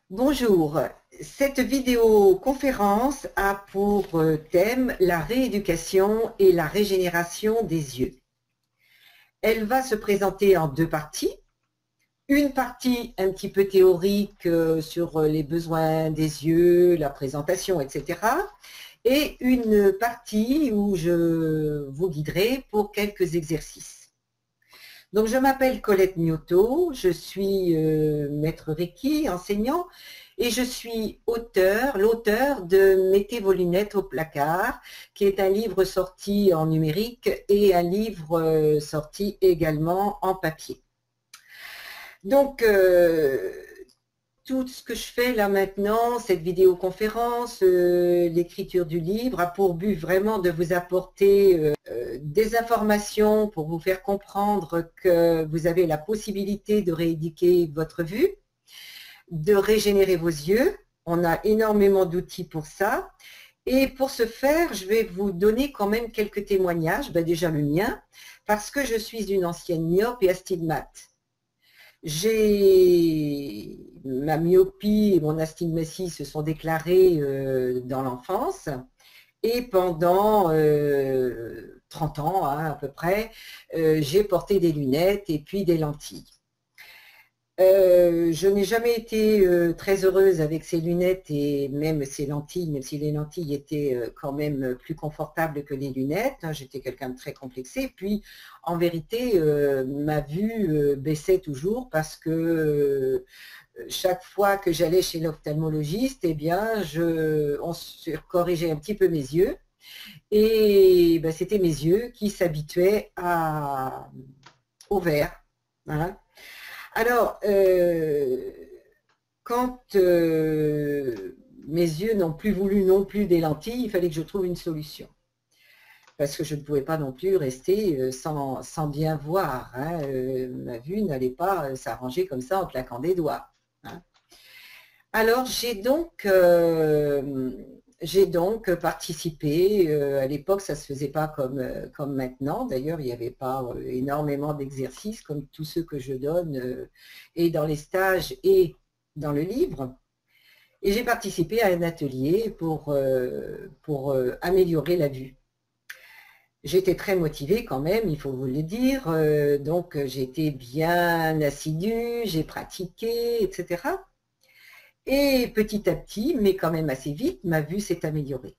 Bonjour, cette vidéoconférence a pour thème la rééducation et la régénération des yeux. Elle va se présenter en deux parties. Une partie un petit peu théorique sur les besoins des yeux, la présentation, etc. Et une partie où je vous guiderai pour quelques exercices. Donc, je m'appelle Colette Miotto, je suis maître Reiki, enseignant, et je suis l'auteur de Mettez vos lunettes au placard, qui est un livre sorti en numérique et un livre sorti également en papier. Donc, tout ce que je fais là maintenant, cette vidéoconférence, l'écriture du livre, a pour but vraiment de vous apporter des informations pour vous faire comprendre que vous avez la possibilité de rééduquer votre vue, de régénérer vos yeux. On a énormément d'outils pour ça. Et pour ce faire, je vais vous donner quand même quelques témoignages, déjà le mien, parce que je suis une ancienne myope et astigmate. Ma myopie et mon astigmatie se sont déclarées dans l'enfance et pendant 30 ans à peu près, j'ai porté des lunettes et puis des lentilles. Je n'ai jamais été très heureuse avec ces lunettes et même ces lentilles, même si les lentilles étaient quand même plus confortables que les lunettes. J'étais quelqu'un de très complexé. Puis, en vérité, ma vue baissait toujours parce que chaque fois que j'allais chez l'ophtalmologiste, eh bien, on corrigeait un petit peu mes yeux. Et c'était mes yeux qui s'habituaient au vert. Voilà. Alors, quand mes yeux n'ont plus voulu non plus des lentilles, il fallait que je trouve une solution. Parce que je ne pouvais pas non plus rester sans bien voir. Ma vue n'allait pas s'arranger comme ça en claquant des doigts. Alors, j'ai donc participé, à l'époque ça ne se faisait pas comme maintenant, d'ailleurs il n'y avait pas énormément d'exercices comme tous ceux que je donne et dans les stages et dans le livre. Et j'ai participé à un atelier pour améliorer la vue. J'étais très motivée quand même, il faut vous le dire, donc j'étais bien assidue, j'ai pratiqué, etc. Et petit à petit, mais quand même assez vite, ma vue s'est améliorée.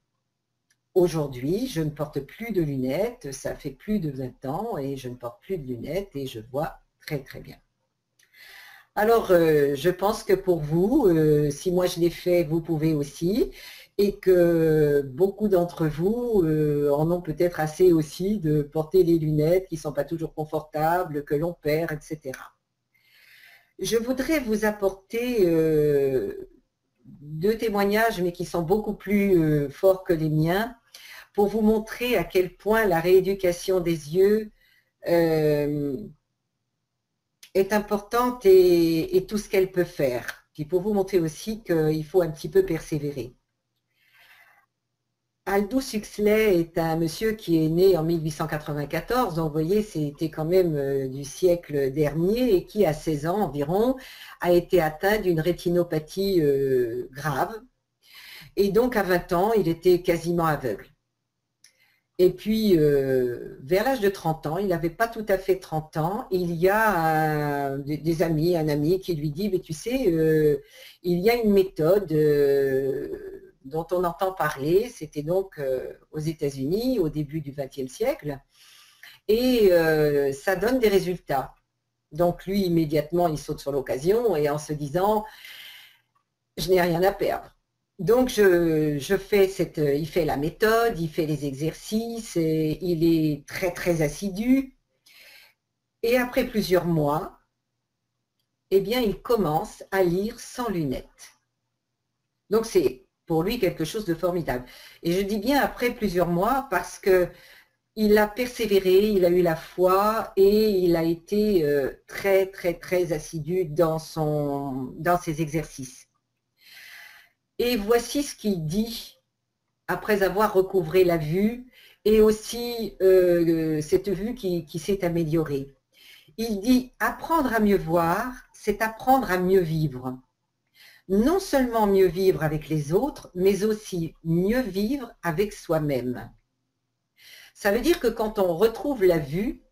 Aujourd'hui, je ne porte plus de lunettes, ça fait plus de 20 ans et je ne porte plus de lunettes et je vois très très bien. Alors, je pense que pour vous, si moi je l'ai fait, vous pouvez aussi, et que beaucoup d'entre vous en ont peut-être assez aussi de porter les lunettes qui ne sont pas toujours confortables, que l'on perd, etc. Je voudrais vous apporter deux témoignages, mais qui sont beaucoup plus forts que les miens, pour vous montrer à quel point la rééducation des yeux est importante et tout ce qu'elle peut faire. Puis pour vous montrer aussi qu'il faut un petit peu persévérer. Aldous Huxley est un monsieur qui est né en 1894, donc vous voyez, c'était quand même du siècle dernier, et qui, à 16 ans environ, a été atteint d'une rétinopathie grave. Et donc, à 20 ans, il était quasiment aveugle. Et puis, vers l'âge de 30 ans, il n'avait pas tout à fait 30 ans, il y a des amis, un ami qui lui dit, mais tu sais, il y a une méthode dont on entend parler, c'était donc aux États-Unis au début du XXe siècle, et ça donne des résultats. Donc lui, immédiatement, il saute sur l'occasion et en se disant, je n'ai rien à perdre. Donc, il fait la méthode, il fait les exercices, et il est très, très assidu. Et après plusieurs mois, eh bien, il commence à lire sans lunettes. Donc, c'est pour lui quelque chose de formidable. Et je dis bien après plusieurs mois parce qu'il a persévéré, il a eu la foi et il a été très, très, très assidu dans ses exercices. Et voici ce qu'il dit après avoir recouvré la vue et aussi cette vue qui s'est améliorée. Il dit « Apprendre à mieux voir, c'est apprendre à mieux vivre. non seulement mieux vivre avec les autres, mais aussi mieux vivre avec soi-même. Ça veut dire que quand on retrouve la vue,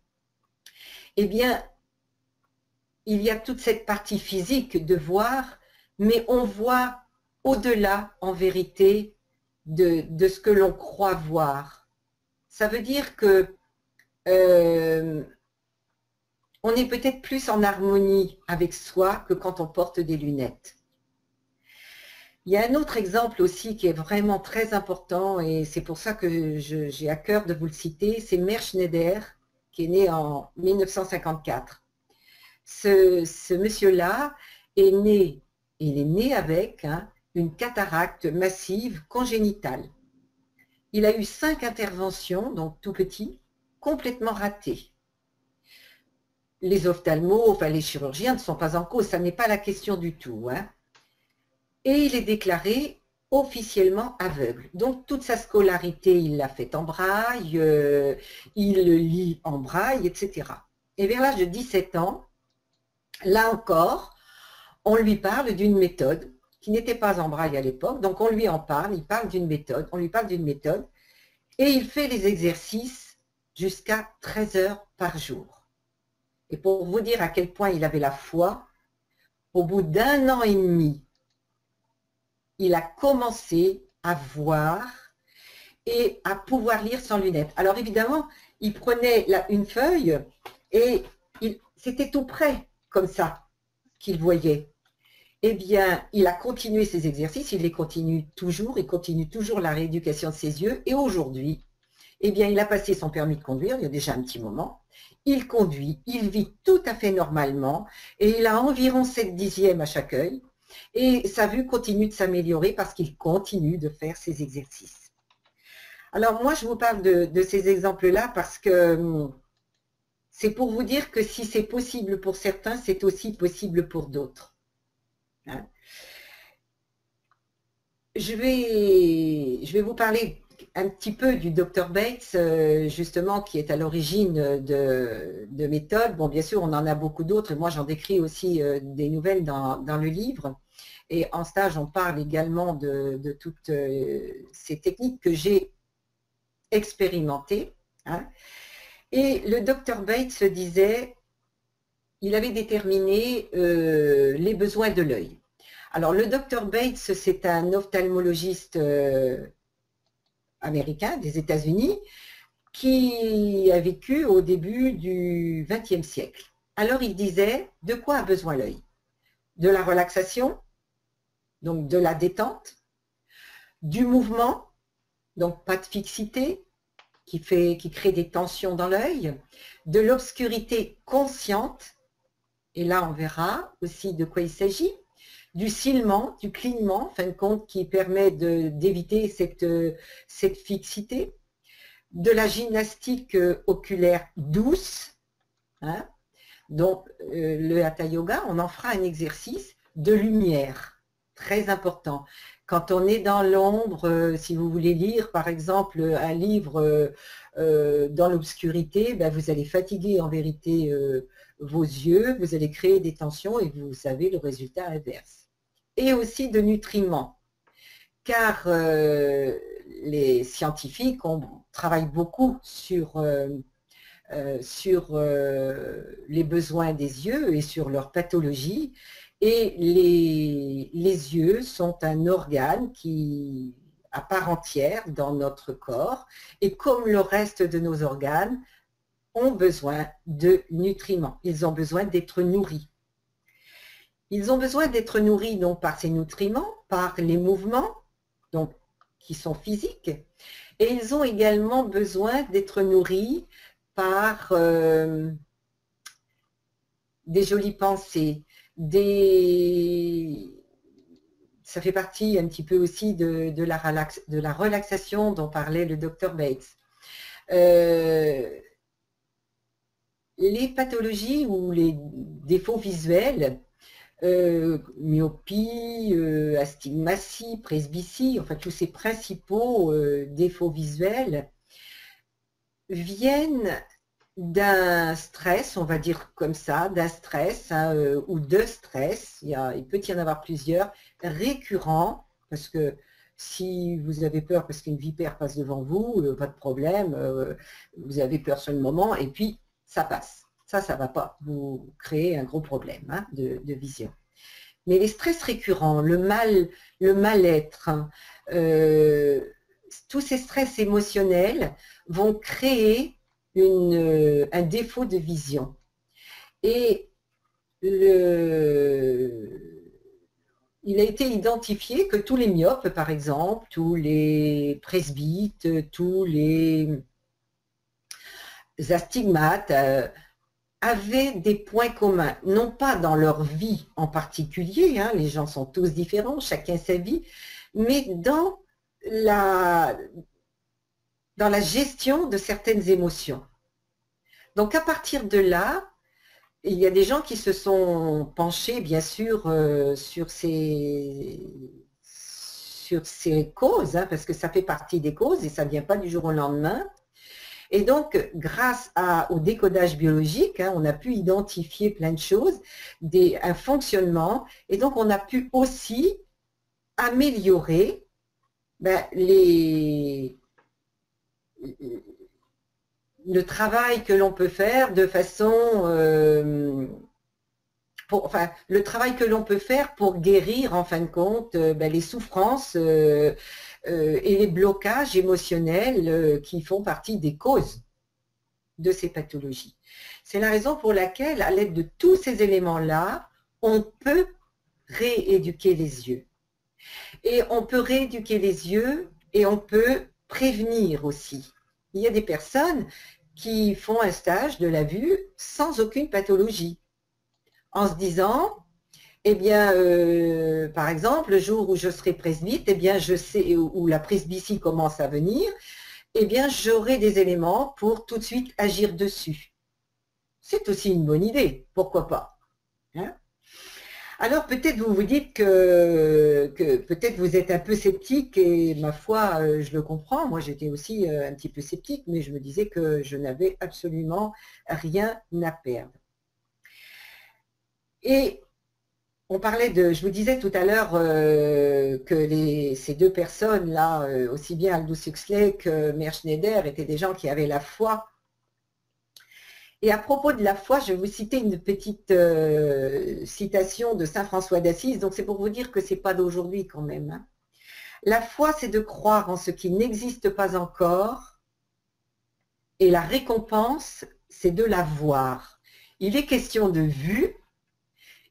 eh bien, il y a toute cette partie physique de voir, mais on voit au-delà, en vérité, de ce que l'on croit voir. Ça veut dire que on est peut-être plus en harmonie avec soi que quand on porte des lunettes. Il y a un autre exemple aussi qui est vraiment très important et c'est pour ça que j'ai à cœur de vous le citer, c'est Meir Schneider qui est né en 1954. Ce monsieur-là est né, il est né avec une cataracte massive congénitale. Il a eu 5 interventions, donc tout petit, complètement ratées. Les ophtalmos, enfin les chirurgiens ne sont pas en cause, ça n'est pas la question du tout. Et il est déclaré officiellement aveugle. Donc toute sa scolarité, il l'a fait en braille, il lit en braille, etc. Et vers l'âge de 17 ans, là encore, on lui parle d'une méthode qui n'était pas en braille à l'époque, donc on lui en parle, il parle d'une méthode, on lui parle d'une méthode, et il fait les exercices jusqu'à 13 heures par jour. Et pour vous dire à quel point il avait la foi, au bout d'1 an et demi, il a commencé à voir et à pouvoir lire sans lunettes. Alors évidemment, il prenait une feuille et c'était tout près, comme ça, qu'il voyait. Eh bien, il a continué ses exercices, il les continue toujours, il continue toujours la rééducation de ses yeux. Et aujourd'hui, eh bien, il a passé son permis de conduire, il y a déjà un petit moment. Il conduit, il vit tout à fait normalement et il a environ 7/10 à chaque œil. Et sa vue continue de s'améliorer parce qu'il continue de faire ses exercices. Alors moi, je vous parle de ces exemples-là parce que c'est pour vous dire que si c'est possible pour certains, c'est aussi possible pour d'autres. Je vais vous parler un petit peu du Dr Bates, justement, qui est à l'origine de méthodes. Bon, bien sûr, on en a beaucoup d'autres, et moi j'en décris aussi des nouvelles dans le livre. Et en stage, on parle également de toutes ces techniques que j'ai expérimentées. Et le Dr Bates se disait, il avait déterminé les besoins de l'œil. Alors, le Dr Bates, c'est un ophtalmologiste américain des États-Unis qui a vécu au début du XXe siècle. Alors, il disait, de quoi a besoin l'œil? De la relaxation, donc de la détente, du mouvement, donc pas de fixité, qui crée des tensions dans l'œil, de l'obscurité consciente, et là on verra aussi de quoi il s'agit, du clignement, en fin de compte, qui permet d'éviter cette fixité, de la gymnastique oculaire douce, donc le Hatha Yoga, on en fera un exercice de lumière, très important. Quand on est dans l'ombre, si vous voulez lire par exemple un livre dans l'obscurité, ben, vous allez fatiguer en vérité vos yeux, vous allez créer des tensions et vous savez le résultat inverse. Et aussi de nutriments, car les scientifiques travaillent beaucoup sur les besoins des yeux et sur leur pathologie. Et les yeux sont un organe qui, à part entière dans notre corps, et comme le reste de nos organes, ont besoin de nutriments. Ils ont besoin d'être nourris. Ils ont besoin d'être nourris donc par ces nutriments, par les mouvements donc, qui sont physiques, et ils ont également besoin d'être nourris par des jolies pensées, ça fait partie un petit peu aussi de la relaxation dont parlait le Dr Bates. Les pathologies ou les défauts visuels, myopie, astigmatie, presbytie, enfin tous ces principaux défauts visuels viennent d'un stress, on va dire comme ça, d'un stress ou de stress, il peut y en avoir plusieurs, récurrent, parce que si vous avez peur parce qu'une vipère passe devant vous, pas de problème, vous avez peur sur le moment, et puis ça passe. Ça ne va pas vous créer un gros problème hein, de vision. Mais les stress récurrents, le mal-être, hein, tous ces stress émotionnels vont créer un défaut de vision. Et il a été identifié que tous les myopes, par exemple, tous les presbytes, tous les astigmates, avaient des points communs, non pas dans leur vie en particulier, hein, les gens sont tous différents, chacun sa vie, mais dans la gestion de certaines émotions. Donc à partir de là, il y a des gens qui se sont penchés, bien sûr, sur ces causes, hein, parce que ça fait partie des causes et ça ne vient pas du jour au lendemain. Et donc, grâce au décodage biologique, hein, on a pu identifier plein de choses, un fonctionnement, et donc on a pu aussi améliorer le travail que l'on peut faire de façon... le travail que l'on peut faire pour guérir, en fin de compte, les souffrances et les blocages émotionnels qui font partie des causes de ces pathologies. C'est la raison pour laquelle, à l'aide de tous ces éléments-là, on peut rééduquer les yeux. Et on peut rééduquer les yeux et on peut prévenir aussi. Il y a des personnes qui font un stage de la vue sans aucune pathologie, en se disant, eh bien, par exemple, le jour où je serai presbyte, eh bien, je sais, où la presbytie commence à venir, eh bien, j'aurai des éléments pour tout de suite agir dessus. C'est aussi une bonne idée, pourquoi pas hein. Alors, peut-être vous vous dites que peut-être vous êtes un peu sceptique, et ma foi, je le comprends. Moi, j'étais aussi un petit peu sceptique, mais je me disais que je n'avais absolument rien à perdre. Et on parlait je vous disais tout à l'heure que ces deux personnes-là, aussi bien Aldous Huxley que Meir Schneider, étaient des gens qui avaient la foi. Et à propos de la foi, je vais vous citer une petite citation de saint François d'Assise, donc c'est pour vous dire que ce n'est pas d'aujourd'hui quand même. Hein. La foi, c'est de croire en ce qui n'existe pas encore, et la récompense, c'est de la voir. Il est question de vue,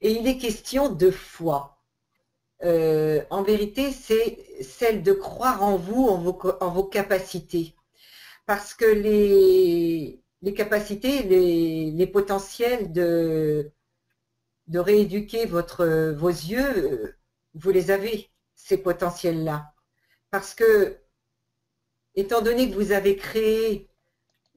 et il est question de foi. En vérité, c'est celle de croire en vous, en vos capacités. Parce que les capacités, les potentiels de rééduquer vos yeux, vous les avez, ces potentiels-là. Parce que, étant donné que vous avez créé,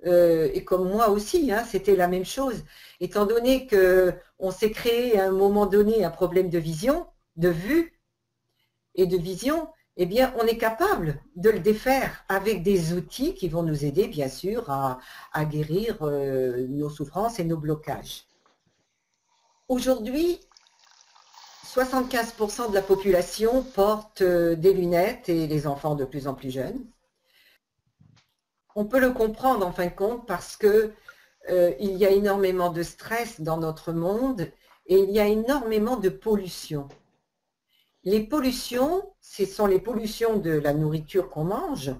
et comme moi aussi, hein, c'était la même chose, étant donné qu'on s'est créé à un moment donné un problème de vision, de vue et de vision, eh bien, on est capable de le défaire avec des outils qui vont nous aider, bien sûr, à guérir nos souffrances et nos blocages. Aujourd'hui, 75% de la population porte des lunettes et les enfants de plus en plus jeunes. On peut le comprendre en fin de compte parce que il y a énormément de stress dans notre monde et il y a énormément de pollution. Les pollutions, ce sont les pollutions de la nourriture qu'on mange,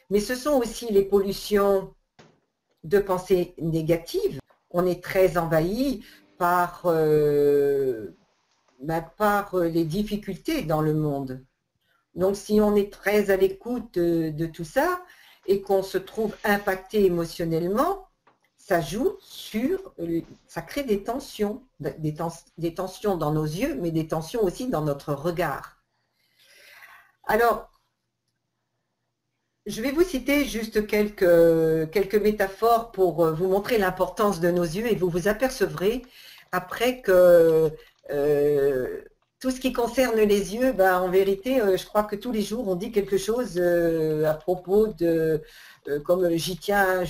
mais ce sont aussi les pollutions de pensées négatives. On est très envahi par les difficultés dans le monde. Donc si on est très à l'écoute de tout ça et qu'on se trouve impacté émotionnellement, ça joue ça crée des tensions, des tensions dans nos yeux, mais des tensions aussi dans notre regard. Alors, je vais vous citer juste quelques métaphores pour vous montrer l'importance de nos yeux et vous vous apercevrez après que tout ce qui concerne les yeux, en vérité, je crois que tous les jours, on dit quelque chose à propos de, comme j'y tiens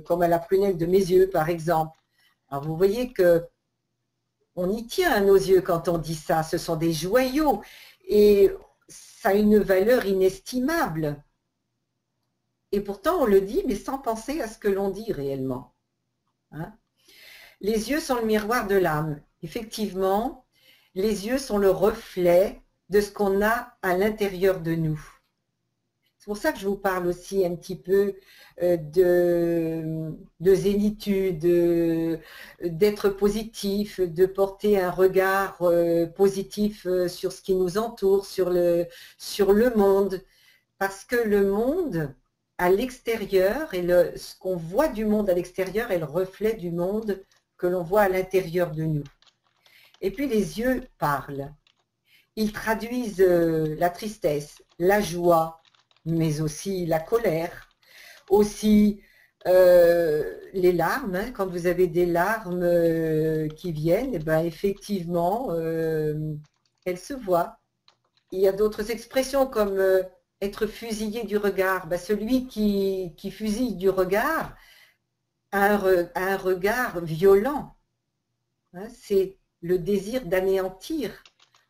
comme à la prunelle de mes yeux, par exemple. Alors, vous voyez que on y tient à nos yeux quand on dit ça. Ce sont des joyaux et ça a une valeur inestimable. Et pourtant, on le dit, mais sans penser à ce que l'on dit réellement. Hein? Les yeux sont le miroir de l'âme. Effectivement, les yeux sont le reflet de ce qu'on a à l'intérieur de nous. C'est pour ça que je vous parle aussi un petit peu de zénitude, d'être positif, de porter un regard positif sur ce qui nous entoure, sur le monde. Parce que le monde à l'extérieur, et ce qu'on voit du monde à l'extérieur est le reflet du monde que l'on voit à l'intérieur de nous. Et puis les yeux parlent. Ils traduisent la tristesse, la joie, mais aussi la colère, aussi les larmes. Hein, quand vous avez des larmes qui viennent, et ben effectivement, elles se voient. Il y a d'autres expressions comme être fusillé du regard. Ben, celui qui fusille du regard a un regard violent. Hein, c'est le désir d'anéantir.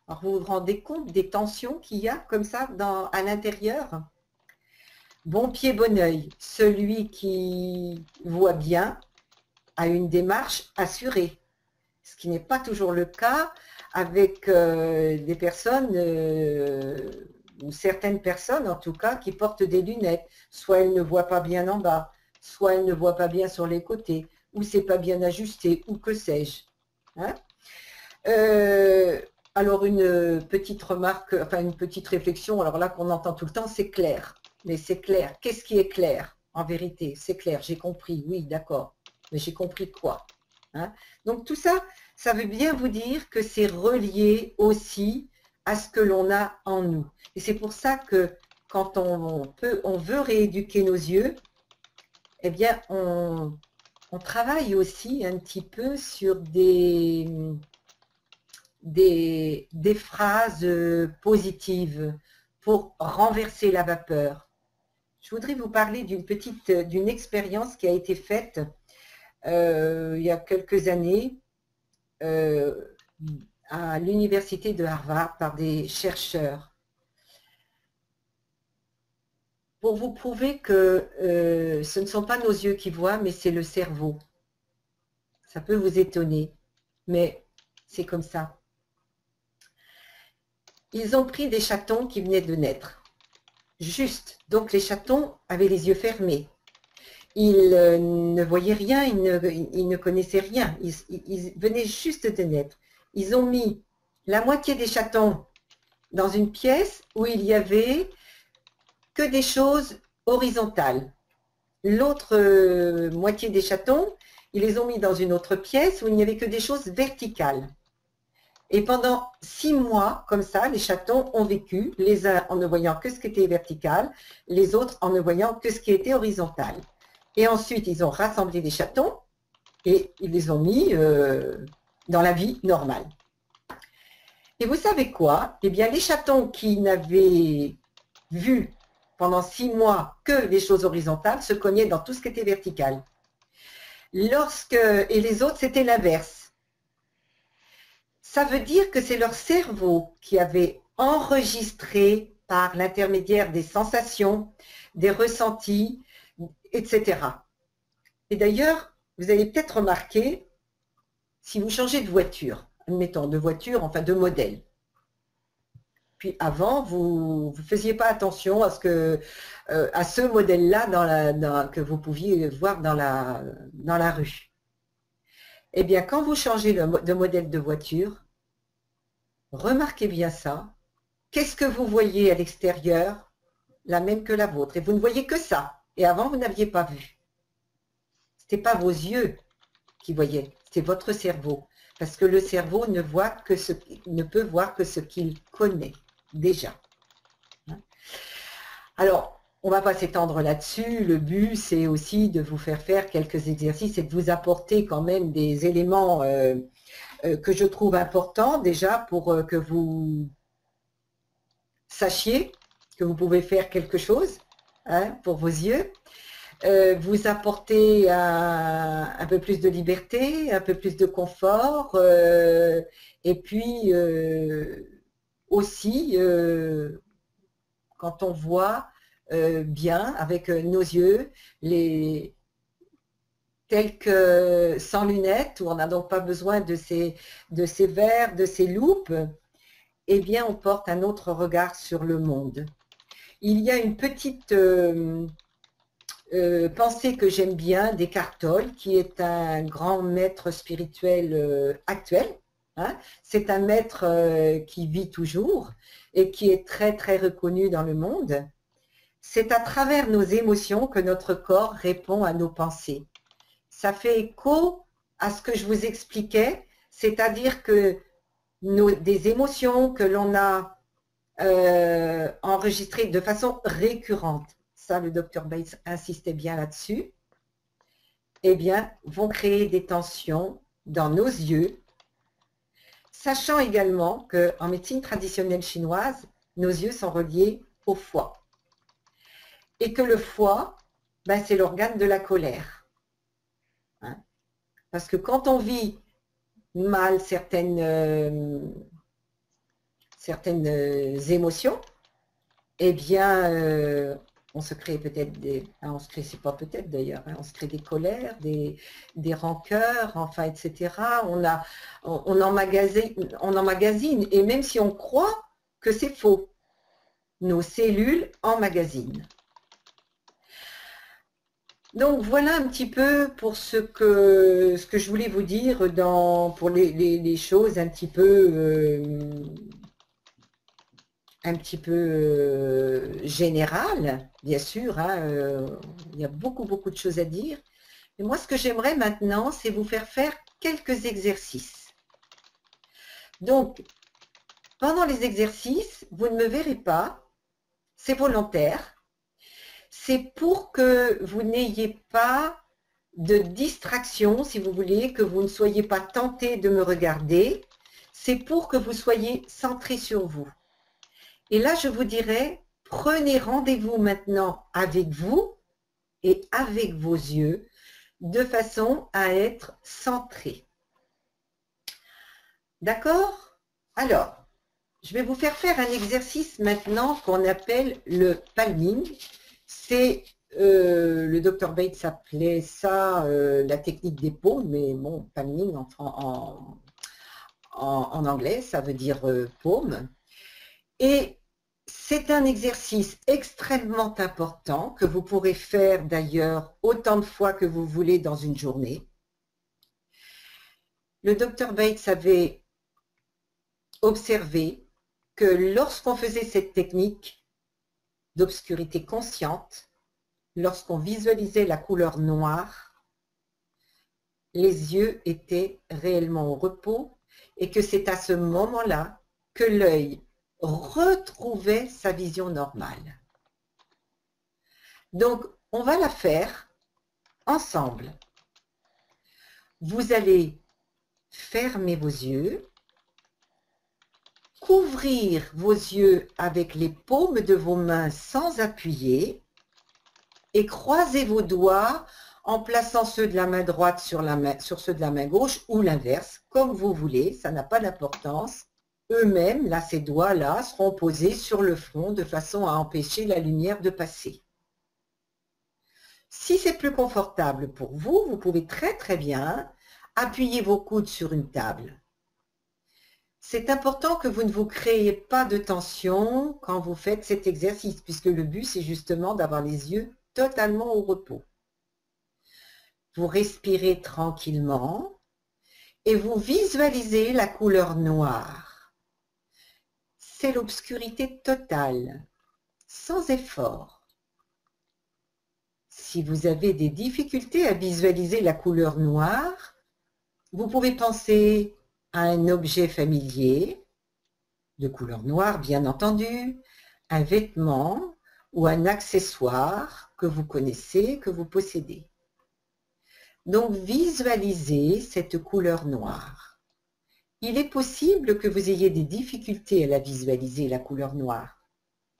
Alors vous vous rendez compte des tensions qu'il y a comme ça à l'intérieur? Bon pied, bon oeil. Celui qui voit bien a une démarche assurée, ce qui n'est pas toujours le cas avec des personnes, ou certaines personnes en tout cas, qui portent des lunettes. Soit elles ne voient pas bien en bas, soit elles ne voient pas bien sur les côtés, ou c'est pas bien ajusté, ou que sais-je. Hein? Alors une petite remarque, enfin une petite réflexion, alors là qu'on entend tout le temps, c'est clair. Mais c'est clair. Qu'est-ce qui est clair? En vérité, c'est clair, j'ai compris, oui, d'accord. Mais j'ai compris quoi? Hein? Donc tout ça, ça veut bien vous dire que c'est relié aussi à ce que l'on a en nous. Et c'est pour ça que quand on veut rééduquer nos yeux, eh bien on travaille aussi un petit peu sur des phrases positives pour renverser la vapeur. Je voudrais vous parler d'une expérience qui a été faite il y a quelques années à l'université de Harvard par des chercheurs pour vous prouver que ce ne sont pas nos yeux qui voient, mais c'est le cerveau. Ça peut vous étonner, mais c'est comme ça. Ils ont pris des chatons qui venaient de naître. Juste. Donc les chatons avaient les yeux fermés. Ils ne voyaient rien, ils ne connaissaient rien. Ils venaient juste de naître. Ils ont mis la moitié des chatons dans une pièce où il y avait que des choses horizontales. L'autre moitié des chatons, ils les ont mis dans une autre pièce où il n'y avait que des choses verticales. Et pendant 6 mois, comme ça, les chatons ont vécu, les uns en ne voyant que ce qui était vertical, les autres en ne voyant que ce qui était horizontal. Et ensuite, ils ont rassemblé les chatons et ils les ont mis dans la vie normale. Et vous savez quoi? Eh bien, les chatons qui n'avaient vu pendant 6 mois que les choses horizontales se cognaient dans tout ce qui était vertical. Et les autres, c'était l'inverse. Ça veut dire que c'est leur cerveau qui avait enregistré par l'intermédiaire des sensations, des ressentis, etc. Et d'ailleurs, vous avez peut-être remarqué, si vous changez de voiture, admettons de voiture, enfin de modèle, puis avant, vous ne faisiez pas attention à ce modèle-là que vous pouviez voir dans la rue. Eh bien, quand vous changez de modèle de voiture, remarquez bien ça. Qu'est-ce que vous voyez à l'extérieur? La même que la vôtre. Et vous ne voyez que ça. Et avant, vous n'aviez pas vu. Ce n'était pas vos yeux qui voyaient, c'était votre cerveau. Parce que le cerveau ne peut voir que ce qu'il connaît déjà. Alors, on ne va pas s'étendre là-dessus. Le but, c'est aussi de vous faire quelques exercices et de vous apporter quand même des éléments que je trouve importants déjà pour que vous sachiez que vous pouvez faire quelque chose pour vos yeux. vous apporter un peu plus de liberté, un peu plus de confort, et puis aussi, quand on voit bien avec nos yeux, tels que sans lunettes, où on n'a donc pas besoin de ces verres, de ces loupes, eh bien on porte un autre regard sur le monde. Il y a une petite pensée que j'aime bien d'Eckhart Tolle, qui est un grand maître spirituel actuel. Hein. C'est un maître qui vit toujours et qui est très très reconnu dans le monde. C'est à travers nos émotions que notre corps répond à nos pensées. Ça fait écho à ce que je vous expliquais, c'est-à-dire que des émotions que l'on a enregistrées de façon récurrente, ça le docteur Bates insistait bien là-dessus, eh bien, vont créer des tensions dans nos yeux, sachant également qu'en médecine traditionnelle chinoise, nos yeux sont reliés au foie. Et que le foie, ben, c'est l'organe de la colère. Hein? Parce que quand on vit mal certaines émotions, eh bien, on se crée peut-être on se crée, c'est pas peut-être d'ailleurs, on se crée des colères, des rancœurs, enfin, etc. On emmagasine, et même si on croit que c'est faux, nos cellules emmagasinent. Donc voilà un petit peu pour ce que je voulais vous dire pour les choses un petit peu générales, bien sûr. Hein, il y a beaucoup de choses à dire. Et moi, ce que j'aimerais maintenant, c'est vous faire quelques exercices. Donc, pendant les exercices, vous ne me verrez pas, c'est volontaire. C'est pour que vous n'ayez pas de distraction, si vous voulez, que vous ne soyez pas tenté de me regarder. C'est pour que vous soyez centré sur vous. Et là, je vous dirais, prenez rendez-vous maintenant avec vous et avec vos yeux, de façon à être centré. D'accord? Alors, je vais vous faire un exercice maintenant qu'on appelle le palming. C'est, le docteur Bates appelait ça la technique des paumes, mais bon, palming en anglais, ça veut dire paume. Et c'est un exercice extrêmement important que vous pourrez faire d'ailleurs autant de fois que vous voulez dans une journée. Le docteur Bates avait observé que lorsqu'on faisait cette technique d'obscurité consciente, lorsqu'on visualisait la couleur noire, les yeux étaient réellement au repos et que c'est à ce moment-là que l'œil retrouvait sa vision normale. Donc, on va la faire ensemble. Vous allez fermer vos yeux, couvrir vos yeux avec les paumes de vos mains sans appuyer et croiser vos doigts en plaçant ceux de la main droite sur ceux de la main gauche ou l'inverse, comme vous voulez, ça n'a pas d'importance. Eux-mêmes, là, ces doigts-là seront posés sur le front de façon à empêcher la lumière de passer. Si c'est plus confortable pour vous, vous pouvez très bien appuyer vos coudes sur une table. C'est important que vous ne vous créez pas de tension quand vous faites cet exercice, puisque le but, c'est justement d'avoir les yeux totalement au repos. Vous respirez tranquillement et vous visualisez la couleur noire. C'est l'obscurité totale, sans effort. Si vous avez des difficultés à visualiser la couleur noire, vous pouvez penser à un objet familier, de couleur noire bien entendu, un vêtement ou un accessoire que vous connaissez, que vous possédez. Donc visualisez cette couleur noire. Il est possible que vous ayez des difficultés à la visualiser, la couleur noire.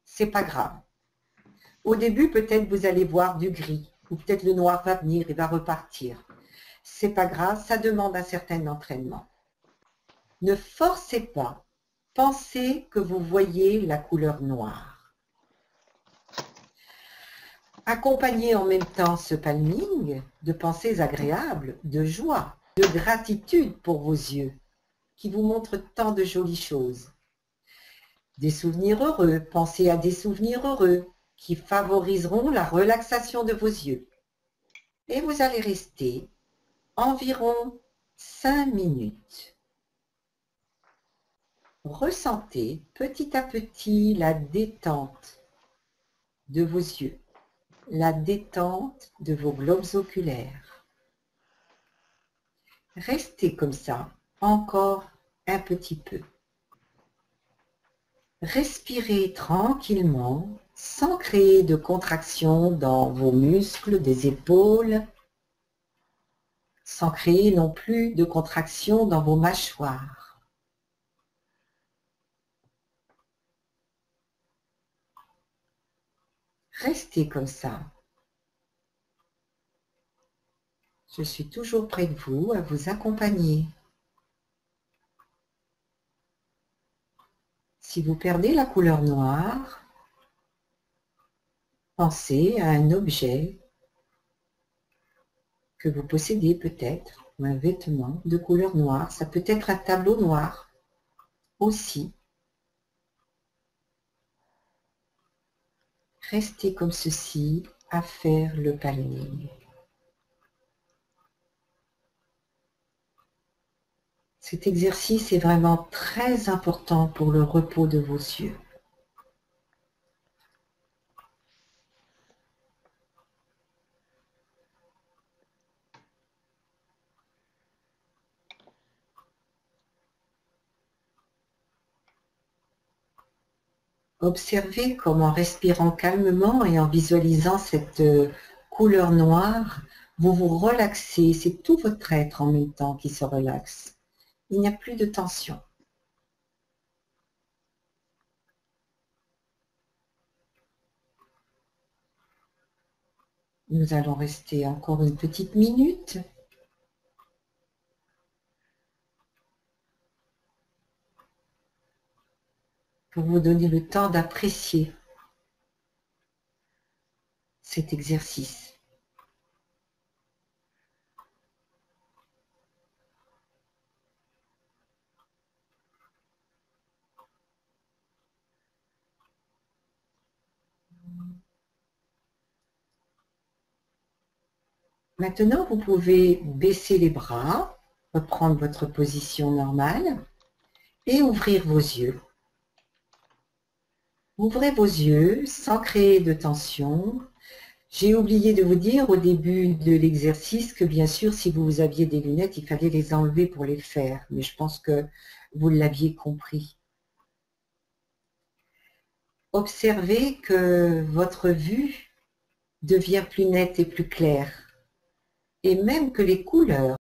C'est pas grave. Au début, peut-être vous allez voir du gris ou peut-être le noir va venir et va repartir. C'est pas grave, ça demande un certain entraînement. Ne forcez pas. Pensez que vous voyez la couleur noire. Accompagnez en même temps ce palming de pensées agréables, de joie, de gratitude pour vos yeux, qui vous montrent tant de jolies choses. Des souvenirs heureux, pensez à des souvenirs heureux qui favoriseront la relaxation de vos yeux. Et vous allez rester environ 5 minutes. Ressentez petit à petit la détente de vos yeux, la détente de vos globes oculaires. Restez comme ça, encore un petit peu. Respirez tranquillement, sans créer de contraction dans vos muscles des épaules, sans créer non plus de contraction dans vos mâchoires. Restez comme ça. Je suis toujours près de vous, à vous accompagner. Si vous perdez la couleur noire, pensez à un objet que vous possédez peut-être, ou un vêtement de couleur noire. Ça peut être un tableau noir aussi. Restez comme ceci à faire le palming. Cet exercice est vraiment très important pour le repos de vos yeux. Observez comment, en respirant calmement et en visualisant cette couleur noire, vous vous relaxez. C'est tout votre être en même temps qui se relaxe. Il n'y a plus de tension. Nous allons rester encore une petite minute. Pour vous donner le temps d'apprécier cet exercice. Maintenant, vous pouvez baisser les bras, reprendre votre position normale et ouvrir vos yeux. Ouvrez vos yeux sans créer de tension. J'ai oublié de vous dire au début de l'exercice que bien sûr, si vous aviez des lunettes, il fallait les enlever pour les faire. Mais je pense que vous l'aviez compris. Observez que votre vue devient plus nette et plus claire. Et même que les couleurs